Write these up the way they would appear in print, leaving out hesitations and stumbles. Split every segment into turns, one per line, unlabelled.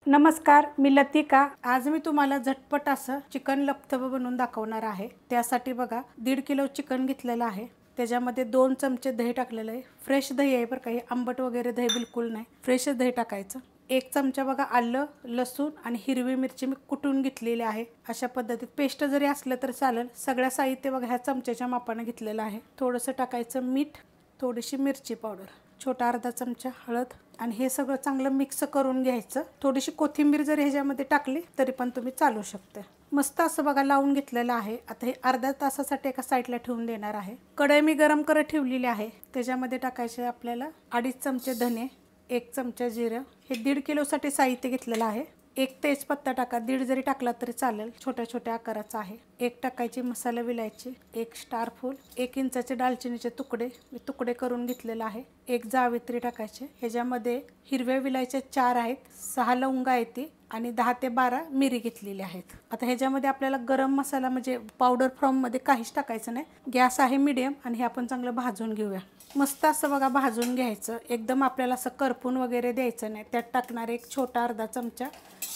नमस्कार, मी लतिका। आज मी तुम्हाला झटपट असं चिकन लपतबं बनवून दाखवणार आहे। त्यासाठी बघा 1.5 किलो चिकन घेतलेलं आहे। त्याच्यामध्ये 2 चमचे दही टाकलेलं आहे। फ्रेश दही आहे बरं का, हे आंबट वगैरे दही बिलकुल नाही, फ्रेश दही टाकायचं। 1 चमचा बघा आलं, लसूण आणि हिरवी मिरची मी कुटून घेतलेली आहे। अशा पद्धतीत पेस्ट जरी असलं तर चालेल। सगळं साहित्य बघा ह्या चमच्याच्या मापाने घेतलेलं आहे। थोडंसं टाकायचं मीठ, थोडीशी मिरची पावडर, छोटा अर्धा चमचा हळद आणि हे सगळं चांगलं मिक्स करून घ्यायचं। थोडीशी कोथिंबीर जर ह्याच्यामध्ये टाकली तरी पण तुम्ही चालू शकते। मस्त असं बघा लावून घेतलेलं आहे। आता हे अर्धा तासासाठी एका साईडला ठेवून देणार आहे। कढई मी गरम करत ठेवलेली आहे। त्याच्यामध्ये टाकायचे आपल्याला 2.5 चमचे धने, 1 चमचा जिरं, हे 1.5 किलोसाठी साहित्य घेतलेलं आहे। 1 तेजपत्ता टाका, 1.5 जरी टाकला तरी चालेल, छोट्या छोट्या आकाराचा आहे। 1 टाकायची मसाला विलायची, 1 स्टार फूल, 1 इंचाचे दालचिनीचे तुकडे मी तुकडे करून घेतलेला आहे। 1 जावित्री टाकायचे। ह्याच्यामध्ये हिरव्या विलायच्या 4 आहेत, 6 लवंगा आहेत ती आणि 10 ते 12 मिरी घेतलेली आहेत। आता ह्याच्यामध्ये आपल्याला गरम मसाला म्हणजे पावडर फॉर्ममध्ये काहीच टाकायचं नाही। गॅस आहे मीडियम आणि हे आपण चांगलं भाजून घेऊया। मस्त असं बघा भाजून घ्यायचं। एकदम आपल्याला असं करपून वगैरे द्यायचं नाही। त्यात टाकणार 1 छोटा अर्धा चमचा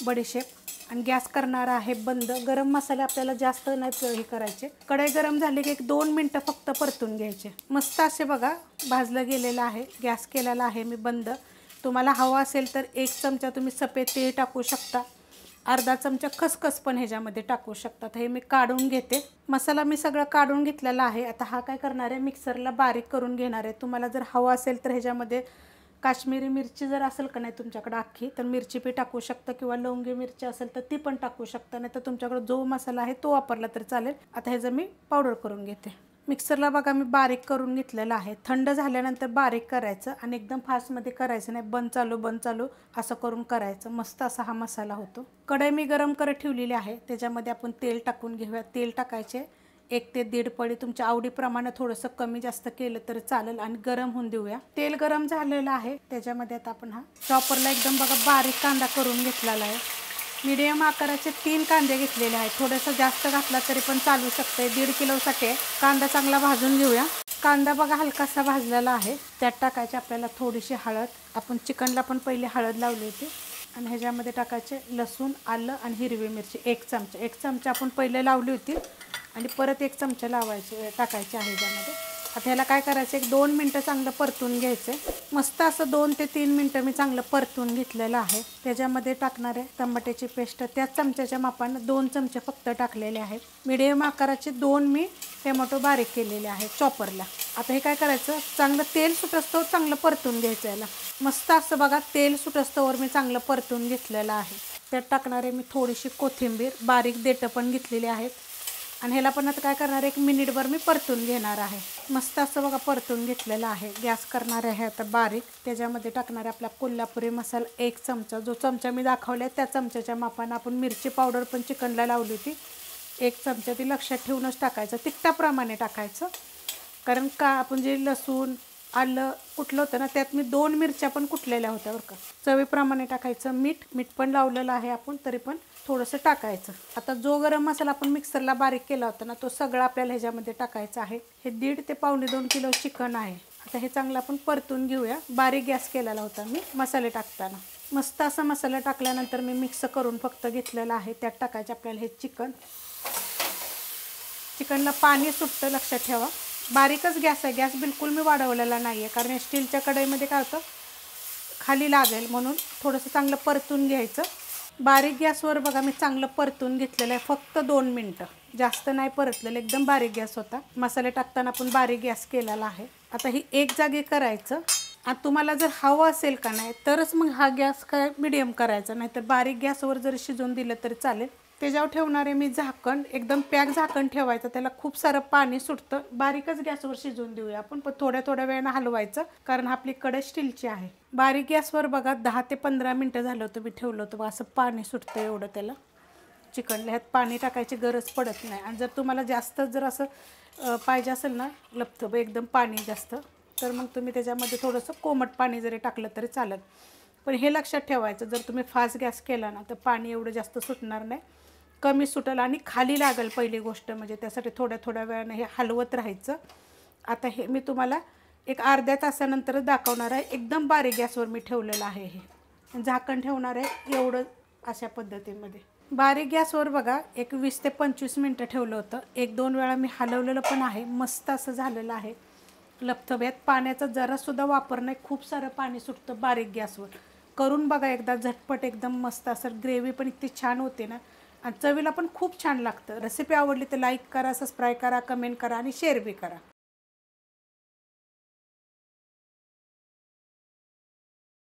बडीशेप आणि गॅस करणार आहे बंद। गरम मसाले आपल्याला जास्त नाही हे करायचे। कढई गरम झाली की 1-2 मिनटं फक्त परतून घ्यायचे। मस्त असे बघा भाजलं गेलेलं आहे। गॅस केलेला आहे मी बंद। तुम्हाला हवा असेल तर 1 चमचा तुम्ही सफेद तीळ टाकू शकता, अर्धा चमचा खसखस पण ह्याच्यामध्ये टाकू शकतात। हे मी काढून घेते। मसाला मी सगळं काढून घेतलेला आहे। आता हा काय करणार आहे, मिक्सरला बारीक करून घेणार आहे। तुम्हाला जर हवा असेल तर ह्याच्यामध्ये काश्मीरी मिरची जर असेल का नाही तुमच्याकडे अख्खी, तर मिरची पण टाकू शकता किंवा लवंगी मिरची असेल तर ती पण टाकू शकता, नाही तर तुमच्याकडे जो मसाला आहे तो वापरला तर चालेल। आता ह्याचं मी पावडर करून घेते। मिक्सरला बघा मी बारीक करून घेतलेलं आहे। थंड झाल्यानंतर बारीक करायचं आणि एकदम फास्टमध्ये करायचं नाही, बंद चालू असं करून करायचं। मस्त असा हा मसाला होतो। कढई मी गरम करत ठेवलेली आहे। त्याच्यामध्ये आपण तेल टाकून घेऊया। तेल टाकायचे 1 ते 1.5 पळी, तुमच्या आवडीप्रमाणे थोडंसं कमी जास्त केलं तर चालेल आणि गरम होऊन देऊया। तेल गरम झालेलं आहे। त्याच्यामध्ये आता आपण हा चॉपरला एकदम बघा बारीक कांदा करून घेतलेला आहे। मीडियम आकाराचे 3 कांदे घेतलेले आहेत। थोडंसं जास्त घातला तरी पण चालू शकते। 1.5 किलोसाठी कांदा चांगला भाजून घेऊया। कांदा बघा हलकासा भाजलेला आहे। त्यात टाकायची आपल्याला थोडीशी हळद, आपण चिकनला पण पहिले हळद लावली होती। आणि ह्याच्यामध्ये टाकायचे लसूण, आलं आणि हिरवी मिरची 1 चमचा। 1 चमचा आपण पहिले लावली होती आणि परत 1 चमचा टाकायचे आहे ह्याच्यामध्ये। आता ह्याला काय करायचं, 1-2 मिनटं चांगलं परतून घ्यायचं। मस्त असं 2 ते 3 मिनटं मी चांगलं परतून घेतलेलं आहे। त्याच्यामध्ये टाकणार आहे टमाट्याची पेस्ट, त्याच चमच्याच्या मापानं 2 चमचे फक्त टाकलेले आहेत। मीडियम आकाराचे 2 मी टोमॅटो बारीक केलेले आहेत चॉपरला। आता हे काय करायचं, चांगलं तेल सुटस्तोवर चांगलं परतून घ्यायचं याला। मस्त असं बघा तेल सुटस्तोवर मी चांगलं परतून घेतलेलं आहे। त्यात टाकणार आहे मी थोडीशी कोथिंबीर, बारीक देठं पण घेतलेली आहेत आणि ह्याला पण आता काय करणार, 1 मिनिटभर मी परतून घेणार आहे। मस्त असं बघा परतून घेतलेलं आहे। गॅस करणार आहे आता बारीक। त्याच्यामध्ये टाकणार आहे आपला कोल्हापुरी मसाला 1 चमचा, जो चमचा मी दाखवला आहे त्या चमच्याच्या मापानं। आपण मिरची पावडर पण चिकनला लावली होती 1 चमचा, ती लक्षात ठेवूनच टाकायचं, तिखटाप्रमाणे टाकायचं। कारण का आपण जे लसूण आलं कुटलं होतं ना, त्यात मी 2 मिरच्या पण कुटलेल्या होत्या बरं का। चवीप्रमाणे टाकायचं मीठ पण लावलेलं आहे आपण, तरी पण थोडंसं टाकायचं। आता जो गरम मसाला आपण मिक्सरला बारीक केला होता ना, तो सगळा आपल्याला ह्याच्यामध्ये टाकायचा आहे। हे 1.5 ते 1.25 किलो चिकन आहे। आता हे चांगलं आपण परतून घेऊया। बारीक गॅस केलेला होता मी मसाले टाकताना। मस्त असा मसाला टाकल्यानंतर मी मिक्स करून फक्त घेतलेला आहे। त्यात टाकायचे आपल्याला हे चिकनला पाणी सुटतं, लक्षात ठेवा। बारीकच गॅस आहे, गॅस बिलकुल मी वाढवलेला नाही आहे, कारण स्टीलच्या कढईमध्ये काय होतं खाली लागेल, म्हणून थोडंसं चांगलं परतून घ्यायचं। बारीक गॅसवर बघा मी चांगलं परतून घेतलेलं आहे, फक्त 2 मिनटं, जास्त नाही परतलेलं, एकदम बारीक गॅस होता। मसाले टाकताना आपण बारीक गॅस केलेला आहे। आता ही एक जागी करायचं। आता तुम्हाला जर हवं असेल का नाही तरच मग हा गॅस काय मीडियम करायचा, नाही तर बारीक गॅसवर जर शिजवून दिलं तरी चालेल। त्याच्यावर ठेवणार आहे मी झाकण, एकदम पॅक झाकण ठेवायचं, त्याला खूप सारं पाणी सुटतं। बारीकच गॅसवर शिजवून देऊया आपण, पण थोड्या वेळानं हलवायचं, कारण आपली कढई स्टीलची आहे। बारीक गॅसवर बघा 10 ते 15 मिनटं झालं होतं मी ठेवलं होतं, असं पाणी सुटतं एवढं त्याला चिकनला। ह्यात पाणी टाकायची गरज पडत नाही। आणि जर तुम्हाला जास्त जर असं पाहिजे असेल ना लपतबं एकदम पाणी जास्त, तर मग तुम्ही त्याच्यामध्ये थोडंसं कोमट पाणी जरी टाकलं तरी चालेल। पण हे लक्षात ठेवायचं, जर तुम्ही फास्ट गॅस केला ना तर पाणी एवढं जास्त सुटणार नाही, कमी सुटेल आणि खाली लागेल पहिली गोष्ट म्हणजे। त्यासाठी थोड्या वेळानं हे हलवत राहायचं। आता हे मी तुम्हाला एक अर्ध्या तासानंतरच दाखवणार आहे। एकदम बारीक गॅसवर मी ठेवलेलं आहे हे, झाकण ठेवणार आहे एवढं अशा पद्धतीमध्ये बारीक गॅसवर बघा एक 20 ते 25 मिनटं ठेवलं होतं. 1-2 वेळा मी हलवलेलं पण आहे. मस्त असं झालेलं आहे लपतब्यात. पाण्याचा जरासुद्धा वापर नाही, खूप सारं पाणी सुटतं बारीक गॅसवर. करून बघा एकदा, झटपट एकदम मस्त असं. ग्रेव्ही पण इतकी छान होते ना आणि चवीला पण खूप छान लागतं. रेसिपी आवडली तर लाईक करा, सबस्क्राईब करा, कमेंट करा आणि शेअर बी करा.